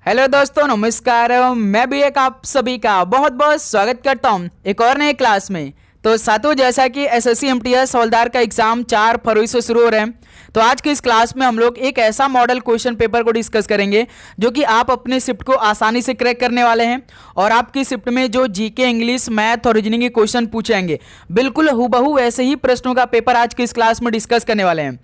Hello दोस्तों, नमस्कार। मैं भी एक आप सभी का बहुत बहुत स्वागत करता हूं एक और नए क्लास में। तो साथियों, जैसा कि एसएससी एमटीएस हवलदार का एग्जाम 4 फरवरी से शुरू हो रहे हैं, तो आज की इस क्लास में हम लोग एक ऐसा मॉडल क्वेश्चन पेपर को डिस्कस करेंगे जो कि आप अपने शिफ्ट को आसानी से क्रैक करने वाले हैं। और आपकी शिफ्ट में जो जीके, इंग्लिश, मैथ और रीजनिंग के क्वेश्चन पूछेंगे, बिल्कुल हूबहू वैसे ही प्रश्नों का पेपर आज की इस क्लास में डिस्कस करने वाले हैं।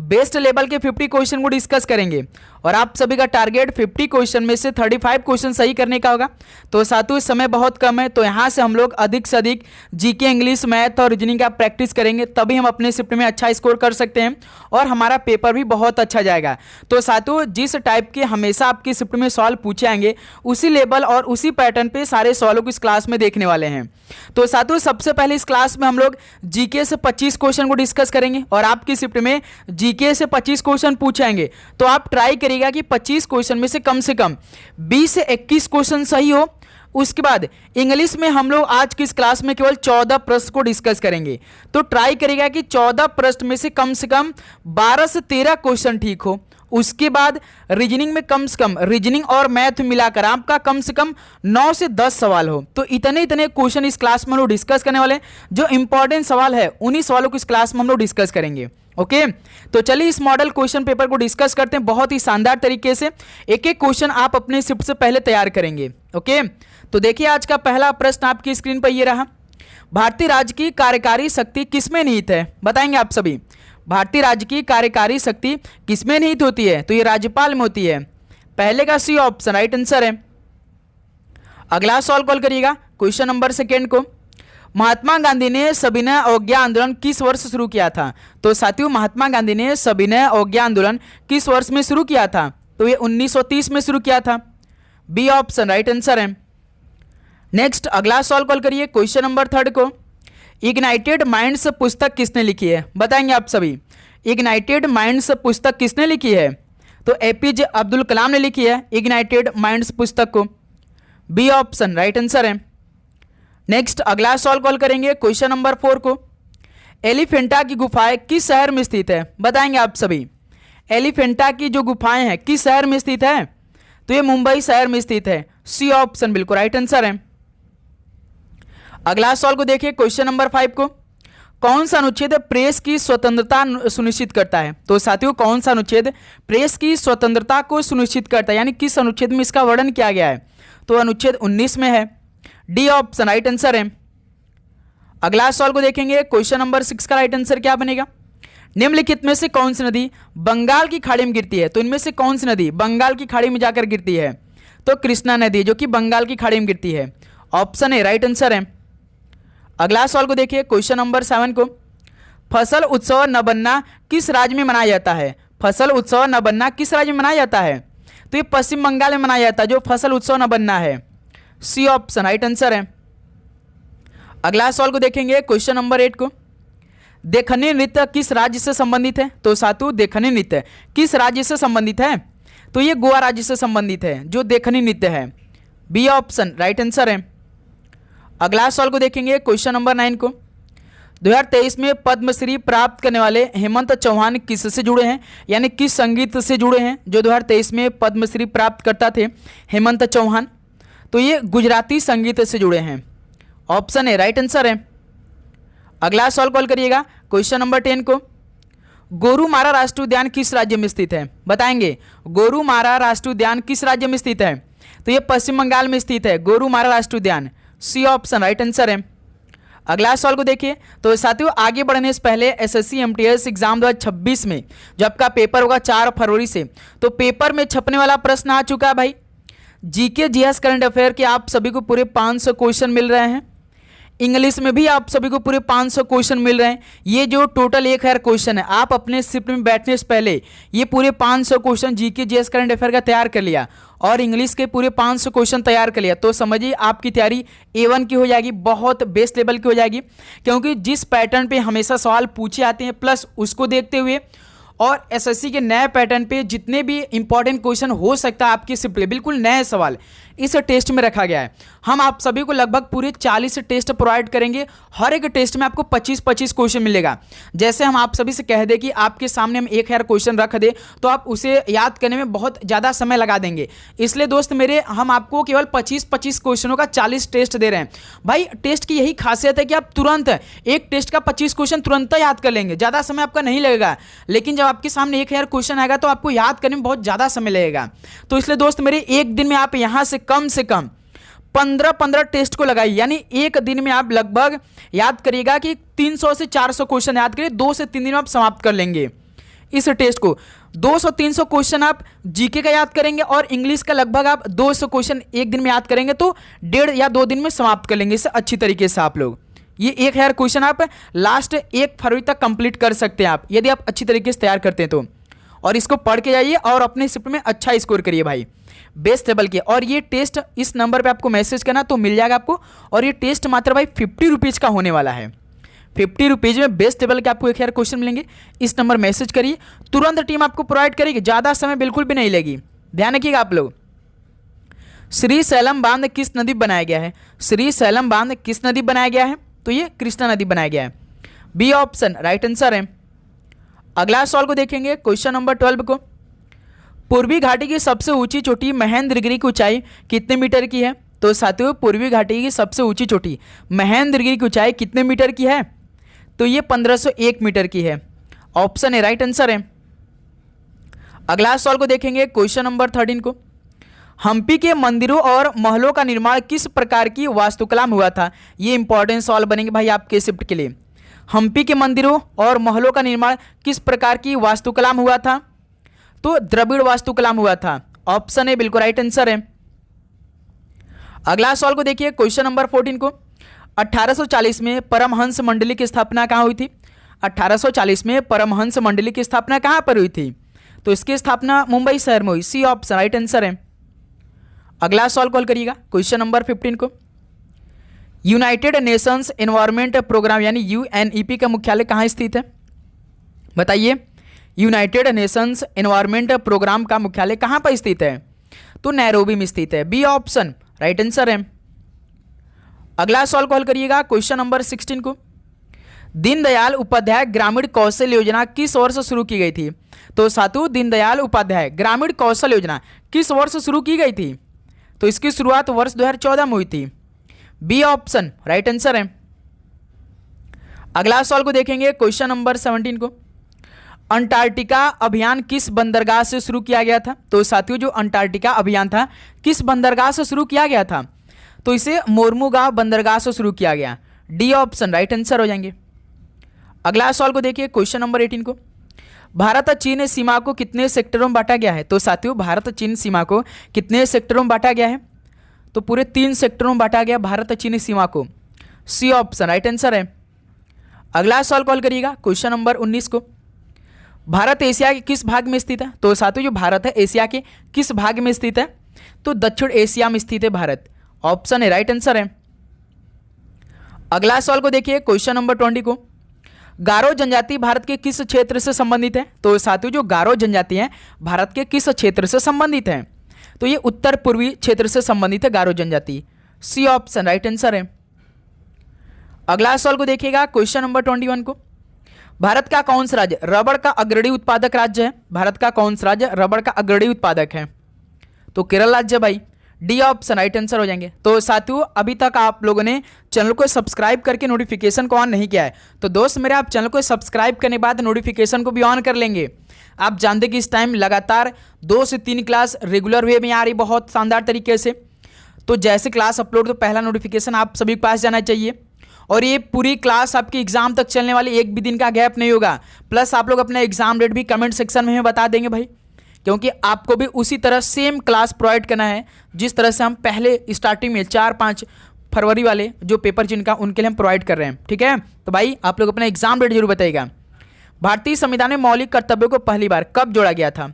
बेस्ट लेवल के 50 क्वेश्चन को डिस्कस करेंगे और आप सभी का टारगेट 50 क्वेश्चन में से 35 क्वेश्चन सही करने का होगा। तो साथियों, समय बहुत कम है, तो यहाँ से हम लोग अधिक से अधिक जीके, इंग्लिश, मैथ और रीजनिंग का प्रैक्टिस करेंगे, तभी हम अपने शिफ्ट में अच्छा स्कोर कर सकते हैं और हमारा पेपर भी बहुत अच्छा जाएगा। तो साथियों, जिस टाइप के हमेशा आपकी शिफ्ट में सवाल पूछे आएंगे, उसी लेवल और उसी पैटर्न पे सारे सवालों को इस क्लास में देखने वाले हैं। तो साथियों, सबसे पहले इस क्लास में हम लोग जीके से 25 क्वेश्चन को डिस्कस करेंगे और आपकी शिफ्ट में जीके से 25 क्वेश्चन पूछेंगे, तो आप ट्राई करिएगा कि 25 क्वेश्चन में से कम 20 से 21 क्वेश्चन सही हो। उसके बाद इंग्लिश में हम लोग आज की इस क्लास में केवल 14 प्रश्न को डिस्कस करेंगे, तो ट्राई करिएगा कि 14 प्रश्न में से कम 12 से 13 क्वेश्चन ठीक हो। उसके बाद रीजनिंग में कम से कम रीजनिंग और मैथ मिलाकर आपका कम से कम 9 से 10 सवाल हो। तो इतने क्वेश्चन इस क्लास में हम लोग डिस्कस करने वाले हैं। जो इंपॉर्टेंट सवाल है उन्हीं सवालों को इस क्लास में हम लोग डिस्कस करेंगे। ओके, तो चलिए इस मॉडल क्वेश्चन पेपर को डिस्कस करते हैं बहुत ही शानदार तरीके से। एक एक क्वेश्चन आप अपने शिफ्ट से पहले तैयार करेंगे। ओके, तो देखिए आज का पहला प्रश्न आपकी स्क्रीन पर ये रहा। भारतीय राज्य की कार्यकारी शक्ति किसमें निहित है? बताएंगे आप सभी। भारतीय राज्य की कार्यकारी शक्ति किसमें निहित होती है? तो ये राज्यपाल में होती है। पहले का सी ऑप्शन राइट आंसर है। अगला सवाल कॉल करिएगा क्वेश्चन नंबर सेकेंड को। महात्मा गांधी ने सविनय अवज्ञा आंदोलन किस वर्ष शुरू किया था? तो साथियों, महात्मा गांधी ने सविनय अवज्ञा आंदोलन किस वर्ष में शुरू किया था? तो ये 1930 में शुरू किया था। बी ऑप्शन राइट आंसर है। नेक्स्ट अगला सवाल कॉल करिए क्वेश्चन नंबर थर्ड को। इग्नाइटेड माइंड्स पुस्तक किसने लिखी है? बताएंगे आप सभी। इग्नाइटेड माइंड्स पुस्तक किसने लिखी है? तो एपीजे अब्दुल कलाम ने लिखी है इग्नाइटेड माइंड्स पुस्तक को। बी ऑप्शन राइट आंसर है। नेक्स्ट अगला सवाल कॉल करेंगे क्वेश्चन नंबर 4 को। एलिफेंटा की गुफाएं किस शहर में स्थित है? बताएंगे आप सभी। एलिफेंटा की जो गुफाएं हैं किस शहर में स्थित है? तो ये मुंबई शहर में स्थित है। सी ऑप्शन बिल्कुल राइट आंसर है। अगला सवाल को देखिए क्वेश्चन नंबर 5 को। कौन सा अनुच्छेद प्रेस की स्वतंत्रता सुनिश्चित करता है? तो साथियों, कौन सा अनुच्छेद प्रेस की स्वतंत्रता को सुनिश्चित करता है, यानी किस अनुच्छेद में इसका वर्णन किया गया है? तो अनुच्छेद 19 में है। डी ऑप्शन राइट आंसर है। अगला सवाल को देखेंगे क्वेश्चन नंबर 6 का राइट आंसर क्या बनेगा? निम्नलिखित में से कौन सी नदी बंगाल की खाड़ी में गिरती है? तो इनमें से कौन सी नदी बंगाल की खाड़ी में जाकर गिरती है? तो कृष्णा नदी, जो कि बंगाल की खाड़ी में गिरती है। ऑप्शन ए राइट आंसर है। अगला सवाल को देखिए क्वेश्चन नंबर 7 को। फसल उत्सव न बनना किस राज्य में मनाया जाता है? फसल उत्सव न बनना किस राज्य में मनाया जाता है? तो ये पश्चिम बंगाल में मनाया जाता है जो फसल उत्सव न बनना है। सी ऑप्शन राइट आंसर है। अगला सवाल को देखेंगे क्वेश्चन नंबर 8 को। देखनी नृत्य किस राज्य से संबंधित है? तो साथियों, देखनी नृत्य किस राज्य से संबंधित है? तो ये गोवा राज्य से संबंधित है जो देखनी नृत्य है। बी ऑप्शन राइट आंसर है। अगला सवाल को देखेंगे क्वेश्चन नंबर 9 को। 2023 में पद्मश्री प्राप्त करने वाले हेमंत चौहान किससे जुड़े हैं, यानी किस संगीत से जुड़े हैं? जो 2023 में पद्मश्री प्राप्त करता थे हेमंत चौहान, तो ये गुजराती संगीत से जुड़े हैं। ऑप्शन ए राइट आंसर है। अगला सवाल कॉल करिएगा क्वेश्चन नंबर 10 को। गोरुमारा राष्ट्रीय उद्यान किस राज्य में स्थित है? बताएंगे। गोरुमारा राष्ट्रीय उद्यान किस राज्य में स्थित है? तो ये पश्चिम बंगाल में स्थित है गोरुमारा राष्ट्रीय उद्यान। सी ऑप्शन राइट आंसर है। अगला सवाल को देखिए। तो साथियों, आगे बढ़ने से पहले एसएससी एमटीएस एग्जाम 2026 में जो आपका पेपर होगा 4 फरवरी से, तो पेपर में छपने वाला प्रश्न आ चुका है भाई। जीके, जीएस, करंट अफेयर के आप सभी को पूरे 500 क्वेश्चन मिल रहे हैं। इंग्लिश में भी आप सभी को पूरे 500 क्वेश्चन मिल रहे हैं। ये जो टोटल 1000 क्वेश्चन है, आप अपने शिफ्ट में बैठने से पहले ये पूरे 500 question GK, GS, current affair का तैयार कर लिया और इंग्लिश के पूरे 500 क्वेश्चन तैयार कर लिया, तो समझिए आपकी तैयारी A1 की हो जाएगी, बहुत बेस्ट लेवल की हो जाएगी। क्योंकि जिस पैटर्न पे हमेशा सवाल पूछे आते हैं, प्लस उसको देखते हुए और एसएससी के नए पैटर्न पे जितने भी इंपॉर्टेंट क्वेश्चन हो सकता है आपकी शिफ्ट के, बिल्कुल नए सवाल इस टेस्ट में रखा गया है। हम आप सभी को लगभग पूरे 40 टेस्ट प्रोवाइड करेंगे। हर एक टेस्ट में आपको 25-25 क्वेश्चन मिलेगा। जैसे हम आप सभी से कह दें कि आपके सामने हम 1000 क्वेश्चन रख दे तो आप उसे याद करने में बहुत ज़्यादा समय लगा देंगे। इसलिए दोस्त मेरे, हम आपको केवल 25-25 क्वेश्चनों का 40 टेस्ट दे रहे हैं। भाई टेस्ट की यही खासियत है कि आप तुरंत एक टेस्ट का 25 क्वेश्चन तुरंत याद कर लेंगे, ज़्यादा समय आपका नहीं लगेगा। लेकिन जब आपके सामने 1000 क्वेश्चन आएगा तो आपको याद करने में बहुत ज़्यादा समय लगेगा। तो इसलिए दोस्त मेरे, एक दिन में आप यहाँ से कम 15-15 टेस्ट को लगाइए। यानी एक दिन में आप लगभग याद करिएगा कि 300 से 400 क्वेश्चन याद करिए। 2 से 3 दिन में आप समाप्त कर लेंगे इस टेस्ट को। 200-300 क्वेश्चन आप जीके का याद करेंगे और इंग्लिश का लगभग आप 200 क्वेश्चन एक दिन में याद करेंगे तो 1.5 या 2 दिन में समाप्त कर लेंगे इसे अच्छी तरीके से आप लोग। ये 1000 क्वेश्चन आप लास्ट 1 फरवरी तक कंप्लीट कर सकते हैं आप, यदि आप अच्छी तरीके से तैयार करते हैं तो। और इसको पढ़ के जाइए और अपने शिफ्ट में अच्छा स्कोर करिए भाई, बेस्ट टेबल के। और ये टेस्ट इस नंबर पे आपको मैसेज करना तो मिल जाएगा आपको। और ये टेस्ट मात्र भाई 50 रुपीज़ का होने वाला है। 50 रुपीज़ में बेस्ट टेबल के आपको 1000 क्वेश्चन मिलेंगे। इस नंबर मैसेज करिए, तुरंत टीम आपको प्रोवाइड करेगी, ज़्यादा समय बिल्कुल भी नहीं लगेगी। ध्यान रखिएगा आप लोग। श्री सैलम बांध किस नदी बनाया गया है? श्री सैलम बांध किस नदी बनाया गया है? तो ये कृष्णा नदी बनाया गया है। बी ऑप्शन राइट आंसर है। अगला सवाल को देखेंगे, क्वेश्चन नंबर 12 को। पूर्वी घाटी की सबसे ऊंची चोटी महेंद्रगिरी की ऊंचाई कितने मीटर की है? तो साथियों, पूर्वी घाटी की सबसे ऊंची चोटी महेंद्रगिरी की ऊंचाई कितने मीटर की है? तो ये 1501 मीटर की है। ऑप्शन है राइट आंसर है। अगला सवाल को देखेंगे, क्वेश्चन नंबर 13 को। हम्पी के मंदिरों और महलों का निर्माण किस प्रकार की वास्तुकला में हुआ था? ये इंपॉर्टेंट सवाल बनेंगे भाई आपके शिफ्ट के लिए। हम्पी के मंदिरों और महलों का निर्माण किस प्रकार की वास्तुकला में हुआ था? तो द्रविड़ वास्तुकला में हुआ था। ऑप्शन ए बिल्कुल राइट आंसर है। अगला सवाल को देखिए, क्वेश्चन नंबर 14 को। 1840 में परमहंस मंडली की स्थापना कहाँ हुई थी? 1840 में परमहंस मंडली की स्थापना कहाँ पर हुई थी? तो इसकी स्थापना मुंबई शहर में हुई। सी ऑप्शन राइट आंसर है। अगला सवाल कॉल करिएगा, क्वेश्चन नंबर 15 को। यूनाइटेड नेशंस एनवायरमेंट प्रोग्राम यानी यूएनईपी का मुख्यालय कहाँ स्थित है? बताइए, यूनाइटेड नेशंस एनवायरमेंट प्रोग्राम का मुख्यालय कहाँ पर स्थित है? तो नैरोबी में स्थित है। बी ऑप्शन राइट आंसर है। अगला सवाल कॉल करिएगा, क्वेश्चन नंबर 16 को। दीनदयाल उपाध्याय ग्रामीण कौशल योजना किस वर्ष शुरू की गई थी? तो साथियों, दीनदयाल उपाध्याय ग्रामीण कौशल योजना किस वर्ष शुरू की गई थी? तो इसकी शुरुआत वर्ष 2014 में हुई थी। बी ऑप्शन राइट आंसर है। अगला सवाल को देखेंगे, क्वेश्चन नंबर 17 को। अंटार्कटिका अभियान किस बंदरगाह से शुरू किया गया था? तो साथियों, जो अंटार्कटिका अभियान था किस बंदरगाह से शुरू किया गया था? तो इसे मोरमुगांव बंदरगाह से शुरू किया गया। डी ऑप्शन राइट आंसर हो जाएंगे। अगला सवाल को देखिए, क्वेश्चन नंबर 18 को। भारत चीन सीमा को कितने सेक्टरों में बांटा गया है? तो साथियों, भारत चीन सीमा को कितने सेक्टरों में बांटा गया है? तो पूरे 3 सेक्टरों में बांटा गया भारत चीन सीमा को। सी ऑप्शन राइट आंसर है। अगला सवाल कॉल करिएगा, क्वेश्चन नंबर 19 को। भारत एशिया के किस भाग में स्थित है? तो साथियों, जो भारत है एशिया के किस भाग में स्थित है? तो दक्षिण एशिया में स्थित है भारत। ऑप्शन है राइट आंसर है। अगला सवाल को देखिए, क्वेश्चन नंबर 20 को। गारो जनजाति भारत के किस क्षेत्र से संबंधित है? तो साथियों, जो गारो जनजाति है भारत के किस क्षेत्र से संबंधित है? तो ये उत्तर पूर्वी क्षेत्र से संबंधित है गारो जनजाति। सी ऑप्शन राइट आंसर है। अगला सवाल को देखिएगा, क्वेश्चन नंबर 21 को। भारत का कौन सा राज्य रबड़ का अग्रणी उत्पादक राज्य है? भारत का कौन सा राज्य रबड़ का अग्रणी उत्पादक है? तो केरल राज्य भाई। डी ऑप्शन राइट आंसर हो जाएंगे। तो साथियों, अभी तक आप लोगों ने चैनल को सब्सक्राइब करके नोटिफिकेशन को ऑन नहीं किया है तो दोस्त मेरे, आप चैनल को सब्सक्राइब करने के बाद नोटिफिकेशन को भी ऑन कर लेंगे। आप जानते कि इस टाइम लगातार 2 से 3 क्लास रेगुलर वे में आ रही बहुत शानदार तरीके से। तो जैसे क्लास अपलोड तो पहला नोटिफिकेशन आप सभी के पास जाना चाहिए। और ये पूरी क्लास आपकी एग्जाम तक चलने वाली, एक भी दिन का गैप नहीं होगा। प्लस आप लोग अपना एग्जाम डेट भी कमेंट सेक्शन में हमें बता देंगे भाई, क्योंकि आपको भी उसी तरह सेम क्लास प्रोवाइड करना है जिस तरह से हम पहले स्टार्टिंग में 4-5 फरवरी वाले जो पेपर जिनका उनके लिए हम प्रोवाइड कर रहे हैं। ठीक है, तो भाई आप लोग अपना एग्जाम डेट जरूर बताइएगा। भारतीय संविधान में मौलिक कर्तव्यों को पहली बार कब जोड़ा गया था?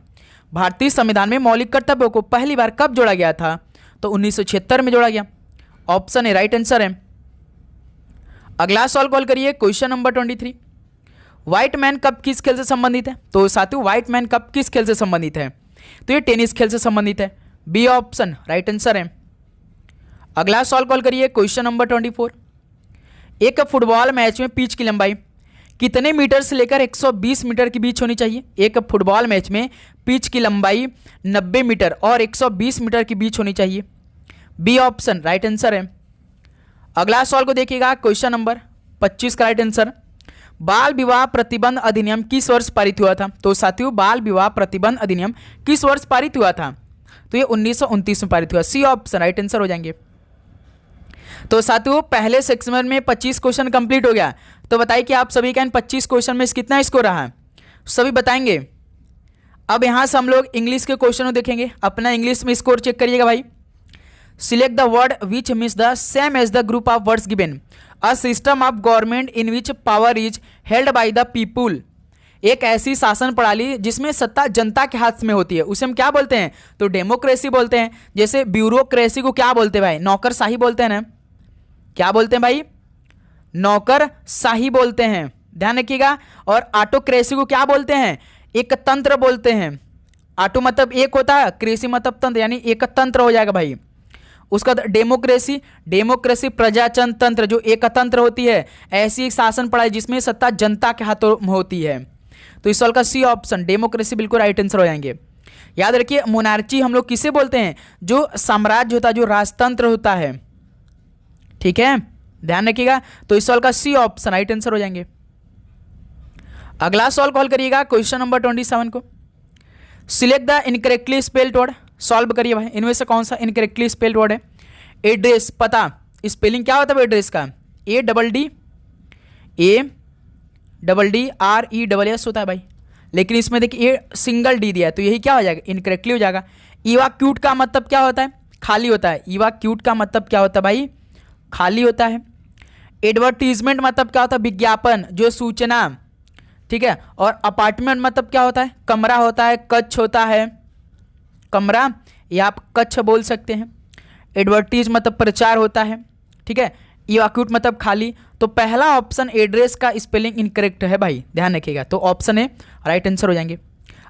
भारतीय संविधान में मौलिक कर्तव्यों को पहली बार कब जोड़ा गया था? तो 1976 में जोड़ा गया। ऑप्शन ए राइट आंसर है। अगला सवाल कॉल करिए, question number 23। White man cup किस खेल से संबंधित है? तो साथियों व्हाइट मैन कप किस खेल से संबंधित है? तो ये टेनिस खेल से संबंधित है। बी ऑप्शन राइट आंसर है। अगला सवाल कॉल करिए, क्वेश्चन नंबर 24। एक फुटबॉल मैच में पिच की लंबाई कितने मीटर से लेकर 120 मीटर के बीच होनी चाहिए? एक फुटबॉल मैच में पिच की लंबाई 90 मीटर और 120 मीटर के बीच होनी चाहिए। बी ऑप्शन राइट आंसर है। अगला सवाल को देखिएगा, क्वेश्चन नंबर 25 का राइट आंसर। बाल विवाह प्रतिबंध अधिनियम किस वर्ष पारित हुआ था? तो साथियों बाल विवाह प्रतिबंध अधिनियम किस वर्ष पारित हुआ था? तो ये 1929 में पारित हुआ। सी ऑप्शन राइट आंसर हो जाएंगे। तो साथियों पहले सेक्शन में 25 क्वेश्चन कंप्लीट हो गया। तो बताइए कि आप सभी का इन 25 क्वेश्चन में कितना स्कोर रहा है, सभी बताएंगे। अब यहां से हम लोग इंग्लिश के क्वेश्चन देखेंगे। अपना इंग्लिश में स्कोर चेक करिएगा भाई। Select the word which means the same as the group of words given. A system of government in which power is held by the people. एक ऐसी शासन प्रणाली जिसमें सत्ता जनता के हाथ में होती है, उसे हम क्या बोलते हैं? तो डेमोक्रेसी बोलते हैं। जैसे ब्यूरोक्रेसी को क्या बोलते हैं भाई? नौकरशाही बोलते हैं ना। क्या बोलते हैं भाई? नौकरशाही बोलते हैं, ध्यान रखिएगा। और ऑटोक्रेसी को क्या बोलते हैं? एक तंत्र बोलते हैं। ऑटो मतलब एक होता है, क्रेसी मतलब तंत्र, यानी एक तंत्र हो जाएगा भाई। उसका डेमोक्रेसी, डेमोक्रेसी प्रजातंत्र तंत्र, जो एक तंत्र होती है, ऐसी एक शासन प्रणाली जिसमें सत्ता जनता के हाथों में होती है। तो इस सवाल का सी ऑप्शन डेमोक्रेसी बिल्कुल राइट आंसर हो जाएंगे। याद रखिए मोनार्ची हम लोग किसे बोलते हैं? जो साम्राज्य होता है, जो राजतंत्र होता है, ठीक है, ध्यान रखिएगा। तो इस सवाल का सी ऑप्शन राइट आंसर हो जाएंगे। अगला सवाल कॉल करिएगा, क्वेश्चन नंबर 27 को। Select the incorrectly spelled word. Solve करिए भाई, इनमें से कौन सा इनकरेक्टली स्पेल्ड वर्ड है? एड्रेस, पता, स्पेलिंग क्या होता है एड्रेस का? ADDRESS होता है भाई, लेकिन इसमें देखिए सिंगल डी दिया है, तो यही क्या हो जाएगा? इनकरेक्टली हो जाएगा। इवाक्यूट का मतलब क्या होता है? खाली होता है। इवाक्यूट का मतलब क्या होता है भाई? खाली होता है। एडवर्टीजमेंट मतलब क्या होता है? विज्ञापन, जो सूचना, ठीक है। और अपार्टमेंट मतलब क्या होता है? कमरा होता है, कक्ष होता है, कमरा, या आप कक्ष बोल सकते हैं। एडवर्टीज मतलब प्रचार होता है, ठीक है। इवाक्यूट मतलब खाली। तो पहला ऑप्शन एड्रेस का स्पेलिंग इनकरेक्ट है भाई, ध्यान रखिएगा। तो ऑप्शन ए राइट आंसर हो जाएंगे।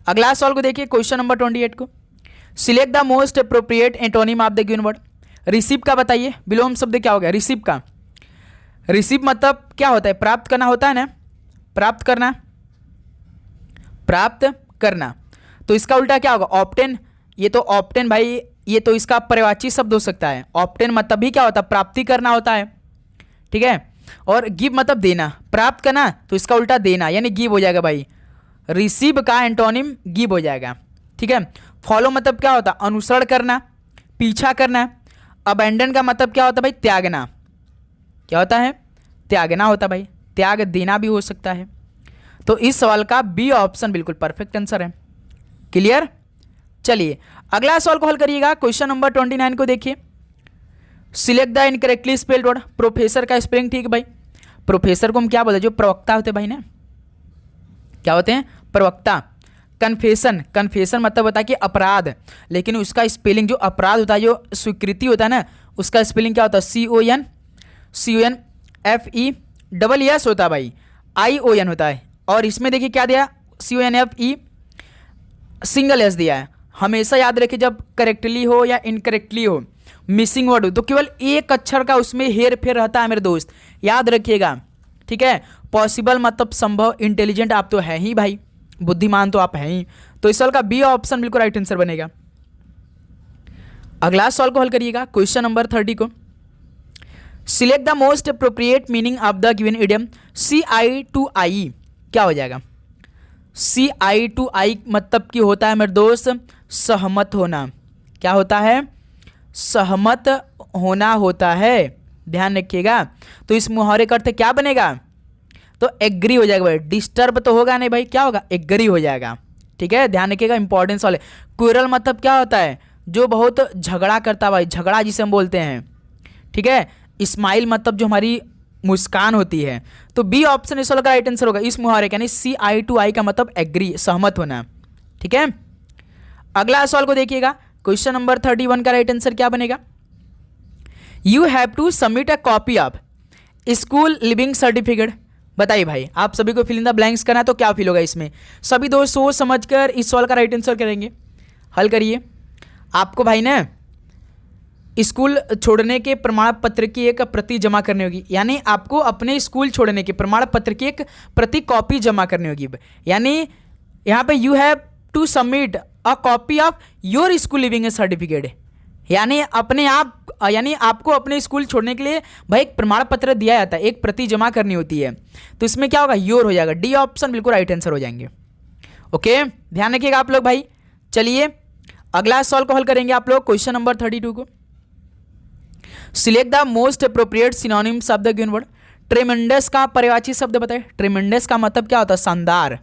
अगला सवाल को देखिए, क्वेश्चन नंबर 28 को। Select the most appropriate antonym of the given word. Receive का बताइए, विलोम शब्द क्या हो गया? रिसीव का। रिसीव मतलब क्या होता है? प्राप्त करना होता है ना, प्राप्त करना, प्राप्त करना। तो इसका उल्टा क्या होगा? ऑब्टेन। ये तो ऑब्टेन भाई, ये तो इसका पर्यायवाची शब्द हो सकता है। ऑब्टेन मतलब भी क्या होता है? प्राप्ति करना होता है, ठीक है। और गिव मतलब देना, प्राप्त करना, तो इसका उल्टा देना, यानी गिव हो जाएगा भाई। रिसीव का एंटोनिम गिव हो जाएगा, ठीक है। फॉलो मतलब क्या होता है? अनुसरण करना, पीछा करना। अबैंडन का मतलब क्या होता है भाई? त्यागना। क्या होता है? त्यागना होता है भाई, त्याग देना भी हो सकता है। तो इस सवाल का बी ऑप्शन बिल्कुल परफेक्ट आंसर है। क्लियर? चलिए अगला सवाल को हल करिएगा, क्वेश्चन नंबर 29 को देखिए। Select the incorrectly spelled word. Professor का स्पेलिंग ठीक है भाई। प्रोफेसर को हम क्या बोलते हैं? जो प्रवक्ता होते हैं भाई ना, क्या होते हैं? प्रवक्ता। कन्फेशन, कन्फेशन मतलब होता है कि अपराध, लेकिन उसका स्पेलिंग, जो अपराध होता है, जो स्वीकृति होता है ना, उसका स्पेलिंग क्या होता है? CONFESS होता है भाई, ION होता है। और इसमें देखिए क्या दिया? CONFE सिंगल एस दिया है। हमेशा याद रखिए जब करेक्टली हो या इनकरेक्टली हो, मिसिंग वर्ड हो, तो केवल एक अक्षर का उसमें हेर फेर रहता है मेरे दोस्त, याद रखिएगा, ठीक है। पॉसिबल मतलब संभव, इंटेलिजेंट आप तो है ही भाई, बुद्धिमान तो आप हैं ही। तो इस सवाल का बी ऑप्शन बिल्कुल राइट आंसर बनेगा। अगला सवाल को हल करिएगा, क्वेश्चन नंबर 30 को। Select the most appropriate meaning of the given idiom. CI to I क्या हो जाएगा? CI to I मतलब कि होता है मेरे दोस्त सहमत होना। क्या होता है? सहमत होना होता है, ध्यान रखिएगा। तो इस मुहावरे का अर्थ क्या बनेगा? तो एग्री हो जाएगा भाई। डिस्टर्ब तो होगा नहीं भाई, क्या होगा? एग्री हो जाएगा, ठीक है, ध्यान रखिएगा, इंपॉर्टेंस वाले। क्विरल मतलब क्या होता है? जो बहुत झगड़ा करता है भाई, झगड़ा जिसे हम बोलते हैं, ठीक है। स्माइल मतलब जो हमारी मुस्कान होती है। तो बी ऑप्शन इस वाला का राइट आंसर होगा इस मुहावरे का, यानी CI to I का मतलब एग्री, सहमत होना, ठीक है। अगला सवाल को देखिएगा, क्वेश्चन नंबर 31 का राइट आंसर क्या बनेगा? You have to submit a copy of school leaving certificate बताइए भाई, आप सभी को फिल इन द ब्लैंक्स करना है तो क्या फील होगा इसमें? सभी दोस्त सोच समझकर इस सवाल का राइट आंसर करेंगे। हल करिए। आपको भाई ना स्कूल छोड़ने के प्रमाण पत्र की एक प्रति जमा करनी होगी, यानी आपको अपने स्कूल छोड़ने के प्रमाण पत्र की एक प्रति कॉपी जमा करनी होगी। यानी यहाँ पे you have to submit a copy of your school leaving certificate, यानी अपने आप, यानी आपको अपने स्कूल छोड़ने के लिए भाई एक प्रमाण पत्र दिया जाता है, एक प्रति जमा करनी होती है। तो इसमें क्या होगा? योर हो जाएगा। डी ऑप्शन बिल्कुल राइट आंसर हो जाएंगे। ओके, ध्यान रखिएगा आप लोग भाई। चलिए अगला सवाल को हल करेंगे आप लोग, क्वेश्चन नंबर 32 को। Select the most appropriate synonyms of the given word. ट्रेमेंडस का पर्यायवाची शब्द बताए। ट्रेमेंडस का मतलब क्या होता है? शानदार।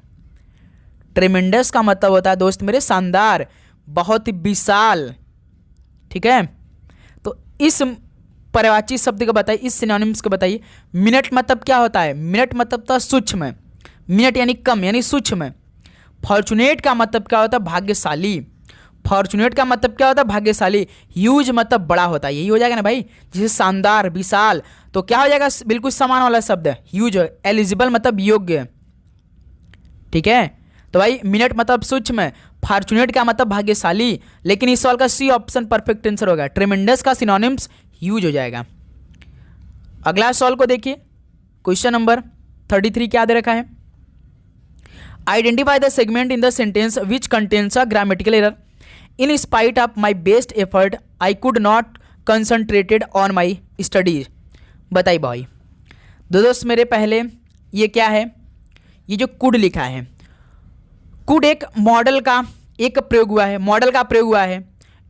ट्रेमेंडस का मतलब होता है दोस्त मेरे शानदार, बहुत ही विशाल। ठीक है, तो इस पर्यायवाची शब्द को बताइए, इस सिनोनिम्स को बताइए। मिनट मतलब क्या होता है? मिनट मतलब तो सूक्ष्म, मिनट यानी कम, यानी सूक्ष्म। फॉर्चुनेट का मतलब क्या होता है? भाग्यशाली। फॉर्चुनेट का मतलब क्या होता है? भाग्यशाली। ह्यूज मतलब बड़ा होता है, यही हो जाएगा ना भाई, जैसे शानदार, विशाल, तो क्या हो जाएगा? बिल्कुल समान वाला शब्द है ह्यूज। एलिजिबल मतलब योग्य। ठीक है, तो भाई मिनट मतलब सूक्ष्म, फॉर्चुनेट का मतलब भाग्यशाली, लेकिन इस सवाल का सी ऑप्शन परफेक्ट आंसर होगा। ट्रेमेंडस का सिनोनिम्स ह्यूज हो जाएगा। अगला सवाल को देखिए, क्वेश्चन नंबर 33 क्या दे रखा है? Identify the segment in the sentence which contains a grammatical error. In spite of my best effort I could not concentrated on my studies. बताइए भाई दोस्त मेरे, पहले ये क्या है? ये जो कुड लिखा है, कुड एक मॉडल का एक प्रयोग हुआ है, मॉडल का प्रयोग हुआ है।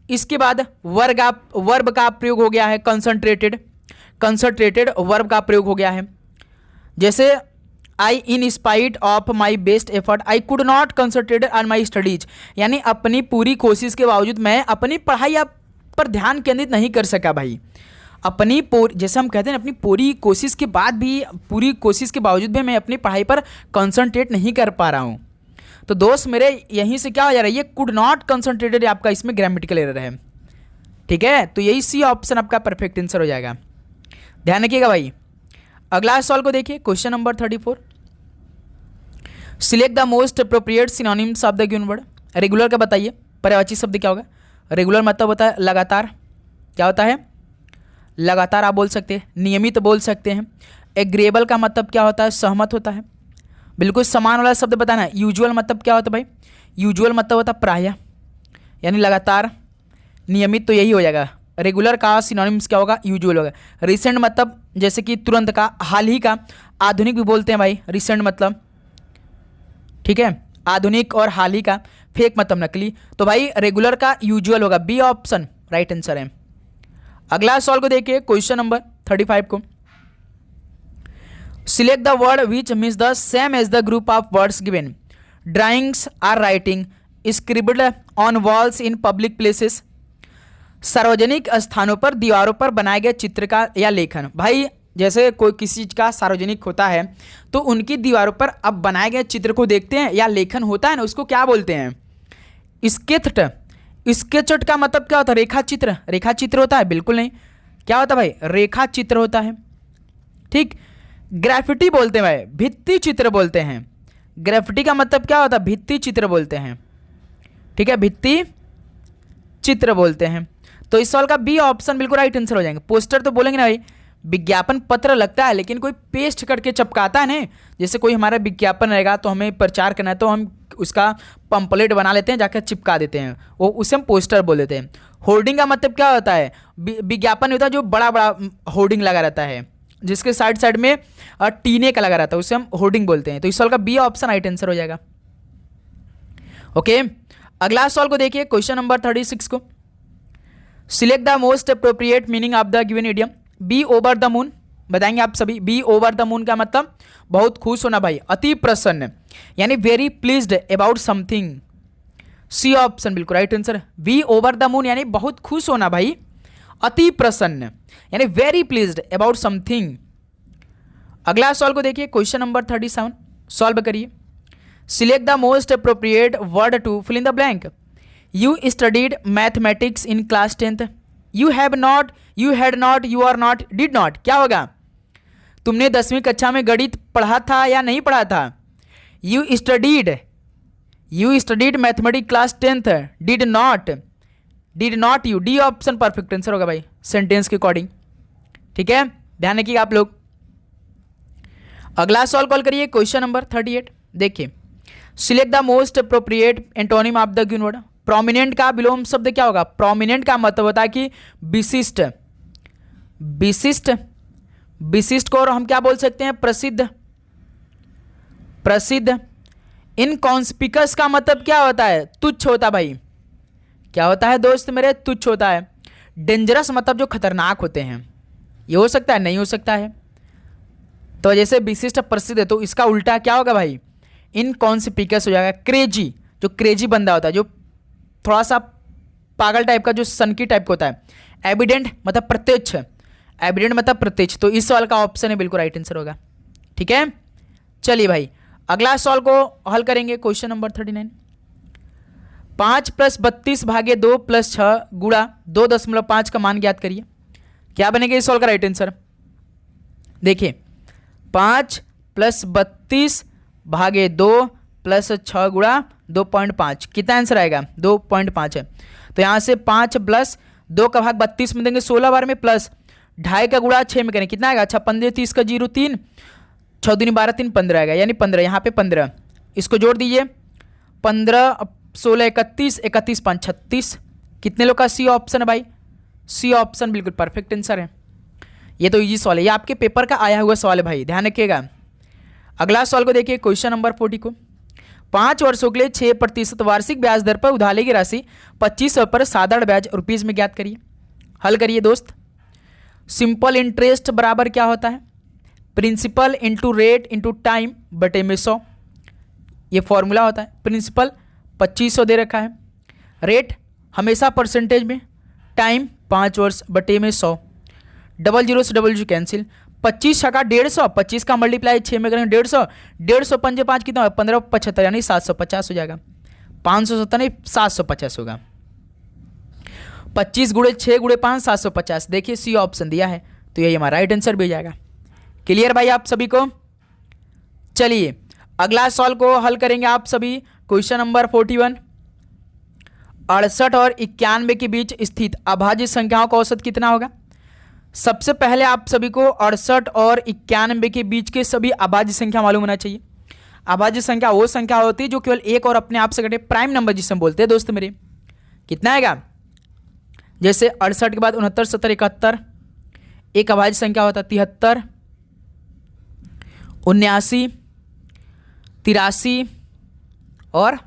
इसके बाद वर्ब का प्रयोग हो गया है, कंसंट्रेटेड। कंसंट्रेटेड वर्ब का प्रयोग हो गया है। जैसे I in spite of my best effort I could not concentrate on my studies, यानी अपनी पूरी कोशिश के बावजूद मैं अपनी पढ़ाई पर ध्यान केंद्रित नहीं कर सका भाई। अपनी जैसे हम कहते हैं अपनी पूरी कोशिश के बाद भी, पूरी कोशिश के बावजूद भी मैं अपनी पढ़ाई पर कंसंट्रेट नहीं कर पा रहा हूँ। तो दोस्त मेरे यहीं से क्या हो जा रहा है? ये कुड नॉट कंसंट्रेटेड आपका इसमें ग्रामेटिकल एरर है। ठीक है, तो यही सी ऑप्शन आपका परफेक्ट आंसर हो जाएगा। ध्यान रखिएगा भाई। अगला सवाल को देखिए, question number 34। Select the most appropriate synonyms of the given word. Regular का बताइए पर्यायवाची शब्द क्या होगा? रेगुलर मतलब होता है लगातार। क्या होता है? लगातार आप बोल सकते हैं, नियमित बोल सकते हैं। एग्रीएबल का मतलब क्या होता है? सहमत होता है। बिल्कुल समान वाला शब्द बताना है। यूजुअल मतलब क्या होता है भाई? यूजुअल मतलब होता है प्रायः, यानी लगातार। नियमित तो यही हो जाएगा। रेगुलर का सिनोनिम्स क्या होगा? यूजुअल होगा। रिसेंट मतलब जैसे कि तुरंत का, हाल ही का। आधुनिक भी बोलते हैं भाई, रिसेंट मतलब। ठीक है, आधुनिक और हाल ही का। फेक मतलब नकली। तो भाई रेगुलर का यूजुअल होगा, बी ऑप्शन राइट आंसर है। अगला सवाल को देखिए, क्वेश्चन नंबर 35 को। Select the word which means the same as the group of words given. Drawings or writing scribbled on walls in public places. सार्वजनिक स्थानों पर दीवारों पर बनाए गए चित्र का या लेखन। भाई जैसे कोई किसी चीज का सार्वजनिक होता है तो उनकी दीवारों पर अब बनाए गए चित्र को देखते हैं या लेखन होता है ना, उसको क्या बोलते हैं? स्केच्ड। स्केच्ड का मतलब क्या होता है? रेखा चित्र। रेखा चित्र होता है? बिल्कुल नहीं। क्या होता है भाई? रेखा चित्र होता है। ठीक। ग्राफिटी बोलते हैं भाई, भित्ति चित्र बोलते हैं। ग्राफिटी का मतलब क्या होता है? भित्ति चित्र बोलते हैं। ठीक है, भित्ति चित्र बोलते हैं। तो इस सवाल का बी ऑप्शन बिल्कुल राइट आंसर हो जाएंगे। पोस्टर तो बोलेंगे ना भाई, विज्ञापन पत्र लगता है लेकिन कोई पेस्ट करके चिपकाता है ना। जैसे कोई हमारा विज्ञापन रहेगा तो हमें प्रचार करना है तो हम उसका पंपलेट बना लेते हैं, जाकर चिपका देते हैं, वो उसे हम पोस्टर बोल देते हैं। होर्डिंग का मतलब क्या होता है? विज्ञापन होता है जो बड़ा बड़ा होर्डिंग लगा रहता है, जिसके साइड साइड में टीने का लगा रहता है, उसे हम होर्डिंग बोलते हैं। तो इस सवाल का बी ऑप्शन राइट आंसर हो जाएगा। ओके, अगला सवाल को देखिए, क्वेश्चन नंबर 36 को। Select the most appropriate meaning of the given idiom. Be over the moon बताएंगे आप सभी। बी ओवर द मून का मतलब बहुत खुश होना भाई, अति प्रसन्न, यानी very pleased about something. C option बिल्कुल right answer. B over the moon यानी बहुत खुश होना भाई, अति प्रसन्न, यानी वेरी प्लीज्ड अबाउट समथिंग। अगला सवाल को देखिए, क्वेश्चन नंबर 37 सॉल्व करिए। Select the most appropriate word to fill in the blank. You studied mathematics in class 10th। You have not, you had not, you are not, did not. क्या होगा? तुमने 10वीं कक्षा में गणित पढ़ा था या नहीं पढ़ा था? You studied mathematics class 10th, did not you. D option perfect answer होगा भाई सेंटेंस के अकॉर्डिंग। ठीक है, ध्यान रखिएगा आप लोग। अगला सवाल कॉल करिए, क्वेश्चन नंबर 38। देखिए, select the most appropriate antonym of the given word. Prominent का विलोम शब्द क्या होगा? प्रोमिनेंट का मतलब होता है कि विशिष्ट। विशिष्ट को और हम क्या बोल सकते हैं? प्रसिद्ध। इनकॉन्स्पिकस का मतलब क्या होता है? तुच्छ होता है भाई। क्या होता है दोस्त मेरे? तुच्छ होता है। डेंजरस मतलब जो खतरनाक होते हैं। ये हो सकता है, नहीं हो सकता है। तो जैसे विशिष्ट प्रसिद्ध है तो इसका उल्टा क्या होगा भाई? इनकॉन्स्पिकस हो जाएगा। क्रेजी, जो क्रेजी बंदा होता है, जो थोड़ा सा पागल टाइप का, जो सनकी टाइप का होता है। एविडेंट मतलब प्रत्यक्ष। तो इस सवाल का ऑप्शन है बिल्कुल राइट आंसर होगा। ठीक है, चलिए भाई अगला सवाल को हल करेंगे, क्वेश्चन नंबर 39। 5 + 32 भागे 2 + 6 गुणा 2.5 का मान ज्ञात करिए। क्या बनेगा इस सवाल का राइट आंसर? देखिए, 5 + 32 भागे 2 + 6 गुणा 2.5, कितना आंसर आएगा? 2.5 है। तो यहाँ से 5 + 2 का भाग 32 में देंगे 16 बार में, प्लस 2.5 का गुणा 6 में करें, कितना आएगा? अच्छा, 15 30 का 0 3, 6 दूनी 12 3 15 आएगा, यानी 15। यहाँ पे 15 इसको जोड़ दीजिए, 15 16 31 31 5 36। कितने लोग का सी ऑप्शन है भाई? सी ऑप्शन बिल्कुल परफेक्ट आंसर है। ये तो इजी सवाल है, ये आपके पेपर का आया हुआ सवाल है भाई, ध्यान रखिएगा। अगला सवाल को देखिए, क्वेश्चन नंबर 40 को। 5 वर्षों के लिए 6% वार्षिक ब्याज दर पर उधारी की राशि 2500 पर साधारण ब्याज रुपीज में ज्ञात करिए। हल करिए दोस्त। सिंपल इंटरेस्ट बराबर क्या होता है? Principal into rate into time बटे में 100, ये फॉर्मूला होता है। प्रिंसिपल 2500 दे रखा है, रेट हमेशा परसेंटेज में, टाइम 5 वर्ष बटे में 100। डबल जीरो से डबल जीरो कैंसिल, 25 का 150, 25 का मल्टीप्लाई 6 में करेंगे 150, 150 पंजे 5 कितना? 15 75 यानी 750 हो जाएगा। 570 नहीं 750 होगा। 25 × 6 × 5 750। देखिए सी ऑप्शन दिया है, तो यही हमारा राइट आंसर भी हो जाएगा। क्लियर भाई आप सभी को? चलिए अगला सवाल को हल करेंगे आप सभी, क्वेश्चन नंबर 41। 68 और 91 के बीच स्थित अभाज्य संख्याओं का औसत कितना होगा? सबसे पहले आप सभी को 68 और 91 के बीच के सभी अभाज्य संख्या मालूम होना चाहिए। अभाज्य संख्या वो संख्या होती है जो केवल एक और अपने आप से घटे, प्राइम नंबर जिसे हम बोलते हैं दोस्त मेरे। कितना आएगा? जैसे 68 के बाद 69 70 71, एक अभाज्य संख्या होता है 73, 79, 83 और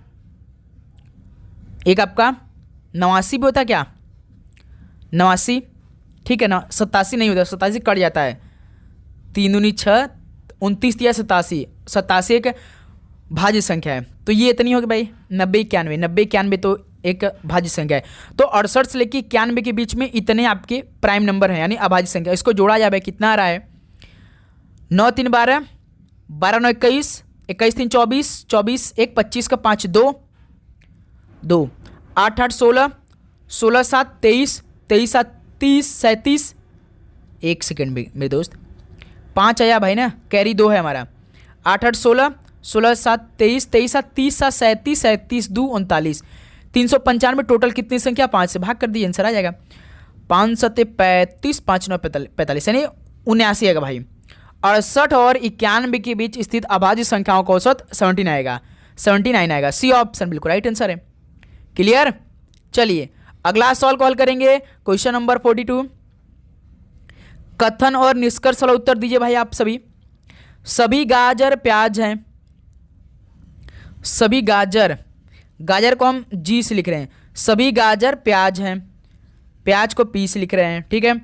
एक आपका 89 भी होता है क्या? 89, ठीक है ना। 87 नहीं होता, 87 कट जाता है। 3 दूनी 6, 29 या 87, 87 एक भाज्य संख्या है। तो ये इतनी होगी भाई 90 91, 90 91 तो एक भाज्य संख्या है। तो 68 से लेकर 91 के बीच में इतने आपके प्राइम नंबर हैं, यानी अभाज्य संख्या। इसको जोड़ा जाए, कितना आ रहा है? 9 3 12, 12 9 21, 21 3 24, 24 1 25 का 5 2 2, 8 8 16, 16 7 23, 23 7 30 37। एक सेकेंड में मेरे दोस्त, 5 आया भाई ना, कैरी 2 है हमारा। 8 8 16, 16 7 23, 23 7 30 7 37, 37 2 39, 395 टोटल कितनी संख्या? 5 से भाग कर दी, आंसर आ जाएगा 5 7 35, 5 9 45 यानी 79 आएगा भाई। 68 और 91 के बीच स्थित अभाज्य संख्याओं का औसत 79 आएगा, 79 आएगा। सी ऑप्शन बिल्कुल राइट आंसर है। क्लियर? चलिए अगला सवाल कॉल करेंगे, क्वेश्चन नंबर 42। कथन और निष्कर्ष वाला उत्तर दीजिए भाई आप सभी। सभी गाजर प्याज हैं, सभी गाजर, गाजर को हम जी से लिख रहे हैं। सभी गाजर प्याज हैं, प्याज को पी से लिख रहे हैं, ठीक है।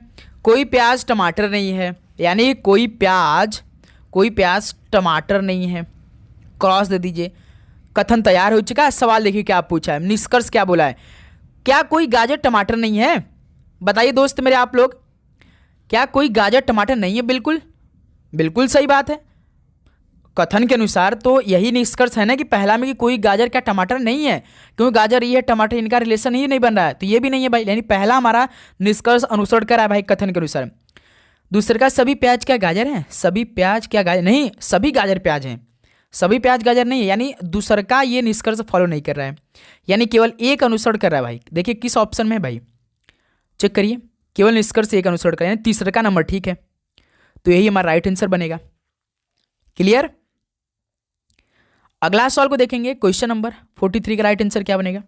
कोई प्याज टमाटर नहीं है, यानी कोई प्याज टमाटर नहीं है, क्रॉस दे दीजिए। कथन तैयार हो चुका है। सवाल देखिए क्या पूछा है, निष्कर्ष क्या बोला है। क्या कोई गाजर टमाटर नहीं है? बताइए दोस्त मेरे आप लोग, क्या कोई गाजर टमाटर नहीं है? बिल्कुल बिल्कुल सही बात है। कथन के अनुसार तो यही निष्कर्ष है ना कि पहला में कि कोई गाजर क्या टमाटर नहीं है, क्योंकि गाजर ये है टमाटर, इनका रिलेशन ही नहीं बन रहा है, तो ये भी नहीं है भाई। यानी पहला हमारा निष्कर्ष अनुसरण करा है भाई कथन के अनुसार। दूसरे का सभी प्याज क्या गाजर हैं? सभी प्याज क्या गाजर नहीं, सभी गाजर प्याज हैं, सभी प्याज गाजर नहीं है। यानी दूसरा का ये निष्कर्ष फॉलो नहीं कर रहा है, यानी केवल एक अनुसरण कर रहा है भाई। देखिए किस ऑप्शन में है भाई, चेक करिए, केवल निष्कर्ष एक अनुसरण कर रहा है, यानी तीसरा का नंबर ठीक है, तो यही हमारा राइट आंसर बनेगा। क्लियर। अगला सवाल को देखेंगे, क्वेश्चन नंबर 43 का राइट आंसर क्या बनेगा।